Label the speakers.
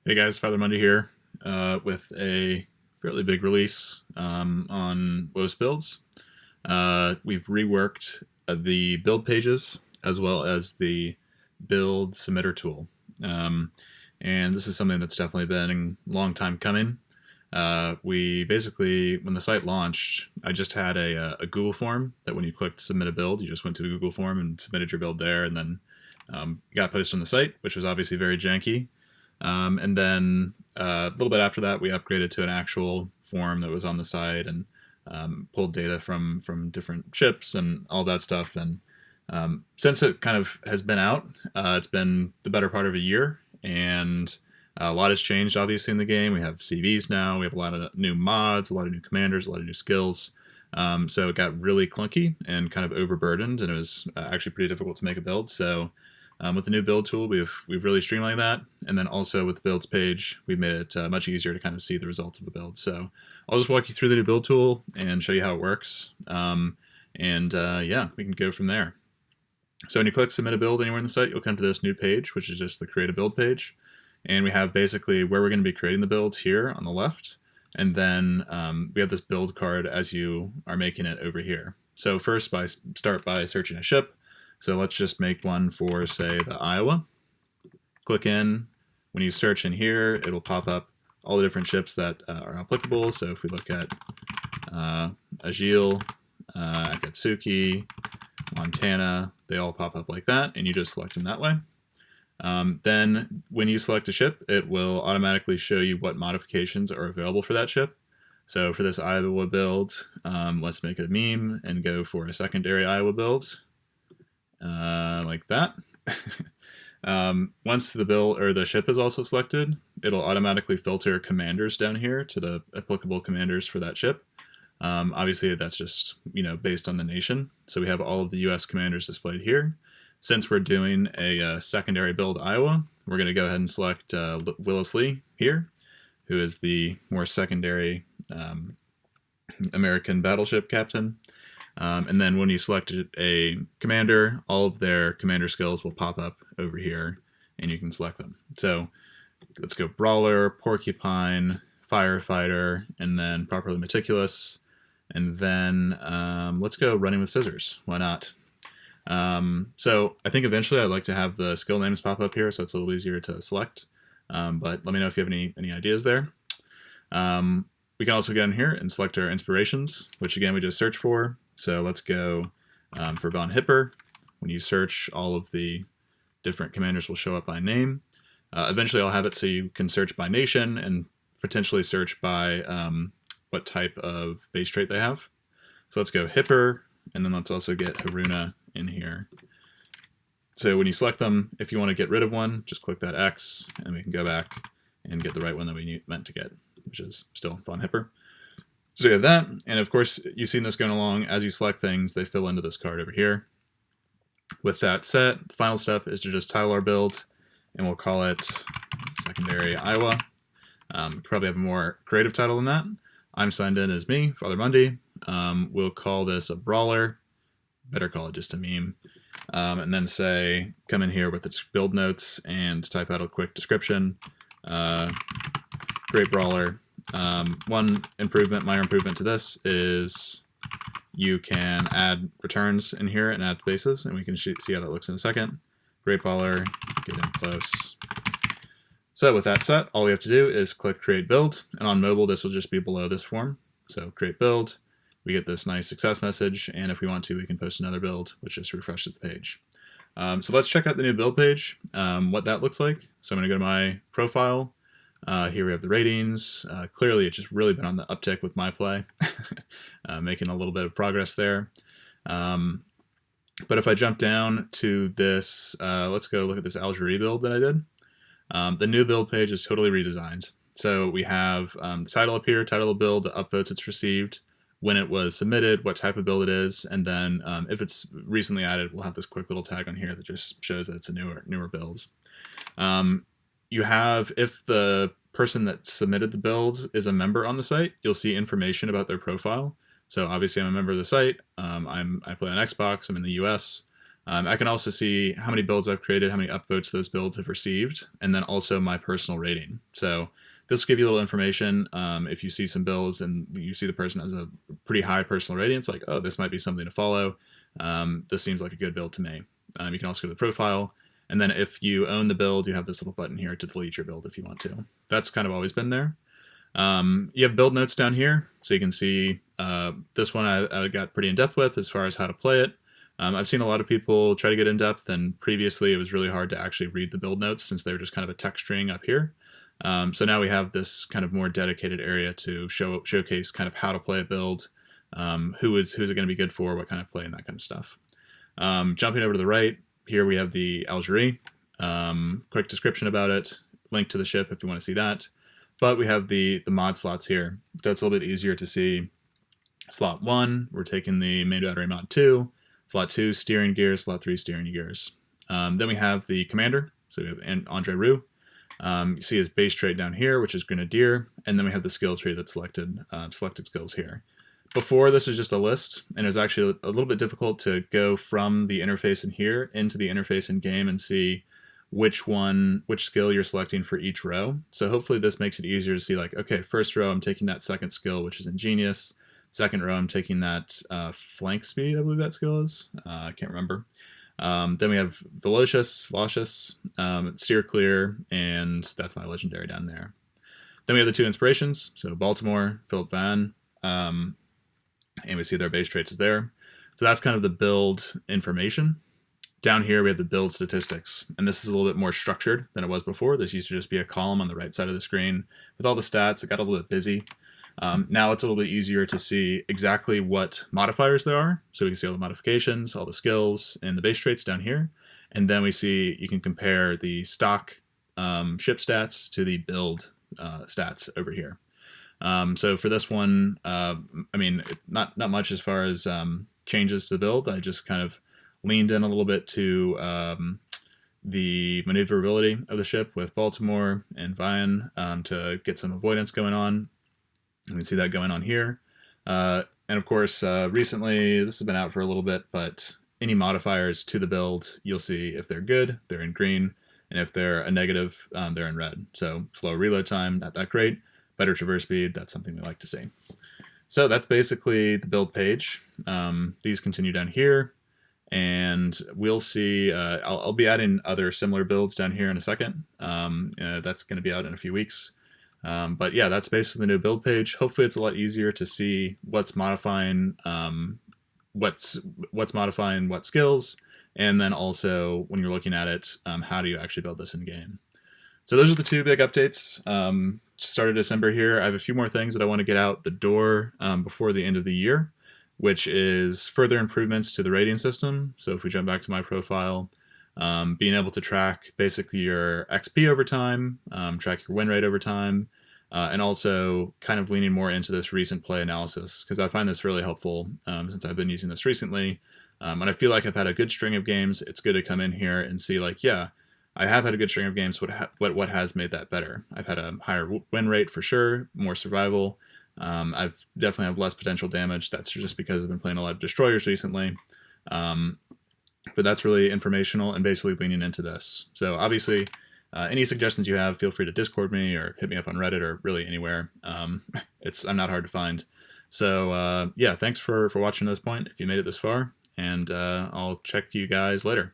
Speaker 1: Hey guys, Father Monday here with a fairly big release on WoWS builds. We've reworked the build pages as well as the build submitter tool. And this is something that's definitely been a long time coming. We basically, when the site launched, I just had a Google form that when you clicked submit a build, you just went to the Google form and submitted your build there, and then got posted on the site, which was obviously very janky. And then a little bit after that, we upgraded to an actual form that was on the site and pulled data from different ships and all that stuff. And since it kind of has been out, it's been the better part of a year, and a lot has changed obviously in the game. We have CVs now, we have a lot of new mods, a lot of new commanders, a lot of new skills. So it got really clunky and kind of overburdened, and it was actually pretty difficult to make a build. So with the new build tool, we've really streamlined that, and then also with the builds page, we've made it much easier to kind of see the results of a build. So I'll just walk you through the new build tool and show you how it works, yeah, we can go from there. So when you click submit a build anywhere in the site, you'll come to this new page, which is just the create a build page, and we have basically where we're going to be creating the build here on the left, and then we have this build card as you are making it over here. So first, start by searching a ship. So let's just make one for, say, the Iowa. Click in. When you search in here, it'll pop up all the different ships that are applicable. So if we look at Agile, Akatsuki, Montana, they all pop up like that, and you just select them that way. Then when you select a ship, it will automatically show you what modifications are available for that ship. So for this Iowa build, let's make it a meme and go for a secondary Iowa build. Like that. Once the build or the ship is also selected, it'll automatically filter commanders down here to the applicable commanders for that ship. Obviously, that's just based on the nation. So we have all of the U.S. commanders displayed here. Since we're doing a secondary build Iowa, we're going to go ahead and select Willis Lee here, who is the more secondary American battleship captain. And then when you select a commander, all of their commander skills will pop up over here, and you can select them. So let's go Brawler, Porcupine, Firefighter, and then Properly Meticulous. And then let's go Running with Scissors. Why not? So I think eventually I'd like to have the skill names pop up here, so it's a little easier to select. But let me know if you have any ideas there. We can also get in here and select our inspirations, which again we just search for. So let's go for Von Hipper. When you search, all of the different commanders will show up by name. Eventually I'll have it so you can search by nation and potentially search by what type of base trait they have. So let's go Hipper, and then let's also get Haruna in here. So when you select them, if you want to get rid of one, just click that X, and we can go back and get the right one that we meant to get, which is still Von Hipper. So you have that, and of course, you've seen this going along. As you select things, they fill into this card over here. With that set, the final step is to just title our build, and we'll call it Secondary Iowa. Probably have a more creative title than that. I'm signed in as me, Father Monday. We'll call this a brawler. Better call it just a meme. And then say, come in here with its build notes and type out a quick description. Great brawler. One improvement, minor improvement to this is you can add returns in here and add bases, and we can see how that looks in a second. Great brawler, get in close. So with that set, all we have to do is click create build, and on mobile this will just be below this form. So create build, we get this nice success message, and if we want to, we can post another build, which just refreshes the page. So let's check out the new build page, what that looks like. So I'm going to go to my profile. Here we have the ratings. Clearly, it's just really been on the uptick with my play, making a little bit of progress there. But if I jump down to this, let's go look at this Algeria build that I did. The new build page is totally redesigned. So we have the title up here, title of build, the upvotes it's received, when it was submitted, what type of build it is, and then if it's recently added, we'll have this quick little tag on here that just shows that it's a newer build. You have, if the person that submitted the build is a member on the site, you'll see information about their profile. So obviously I'm a member of the site. I play on Xbox, I'm in the US. I can also see how many builds I've created, how many upvotes those builds have received, and then also my personal rating. So this will give you a little information. If you see some builds and you see the person has a pretty high personal rating, it's like, oh, this might be something to follow. This seems like a good build to me. You can also go to the profile. And then if you own the build, you have this little button here to delete your build if you want to. That's kind of always been there. You have build notes down here, so you can see this one I got pretty in-depth with as far as how to play it. I've seen a lot of people try to get in-depth, and previously it was really hard to actually read the build notes since they were just kind of a text string up here. So now we have this kind of more dedicated area to showcase kind of how to play a build, who's it going to be good for, what kind of play, and that kind of stuff. Jumping over to the right, here we have the Algerie. Quick description about it, link to the ship if you want to see that. But we have the mod slots here. That's a little bit easier to see. Slot 1, we're taking the main battery mod 2. Slot 2, steering gears. Slot 3, steering gears. Then we have the commander. So we have Andre Roux. You see his base trait down here, which is Grenadier. And then we have the skill tree that's selected skills here. Before, this was just a list, and it was actually a little bit difficult to go from the interface in here into the interface in game and see which skill you're selecting for each row. So hopefully this makes it easier to see, like, okay, first row I'm taking that second skill, which is Ingenious. Second row I'm taking that Flank Speed, I believe that skill is. I can't remember. Then we have Velocious, Steer Clear, and that's my legendary down there. Then we have the 2 inspirations, so Baltimore, Philip Van, and we see their base traits is there. So that's kind of the build information. Down here we have the build statistics, and this is a little bit more structured than it was before. This used to just be a column on the right side of the screen with all the stats. It got a little bit busy. Now it's a little bit easier to see exactly what modifiers there are. So we can see all the modifications, all the skills, and the base traits down here. And then we see you can compare the stock ship stats to the build stats over here. So for this one, I mean, not much as far as changes to the build. I just kind of leaned in a little bit to the maneuverability of the ship with Baltimore and Vian to get some avoidance going on. You can see that going on here. And of course, recently, this has been out for a little bit, but any modifiers to the build, you'll see if they're good, they're in green, and if they're a negative, they're in red. So slow reload time, not that great. Better traverse speed, that's something we like to see. So that's basically the build page. These continue down here, and we'll see, I'll be adding other similar builds down here in a second. That's going to be out in a few weeks. But yeah, that's basically the new build page. Hopefully it's a lot easier to see what's modifying what's modifying what skills, and then also when you're looking at it, how do you actually build this in game. So those are the 2 big updates. Started December here. I have a few more things that I want to get out the door before the end of the year, which is further improvements to the rating system. So if we jump back to my profile, being able to track basically your XP over time, track your win rate over time, and also kind of leaning more into this recent play analysis, because I find this really helpful since I've been using this recently. And I feel like I've had a good string of games. It's good to come in here and see, like, yeah, I have had a good string of games. What has made that better? I've had a higher win rate for sure, more survival. I've definitely have less potential damage. That's just because I've been playing a lot of destroyers recently. But that's really informational and basically leaning into this. So obviously, any suggestions you have, feel free to Discord me or hit me up on Reddit or really anywhere. I'm not hard to find. So yeah, thanks for watching to this point if you made it this far, and I'll check you guys later.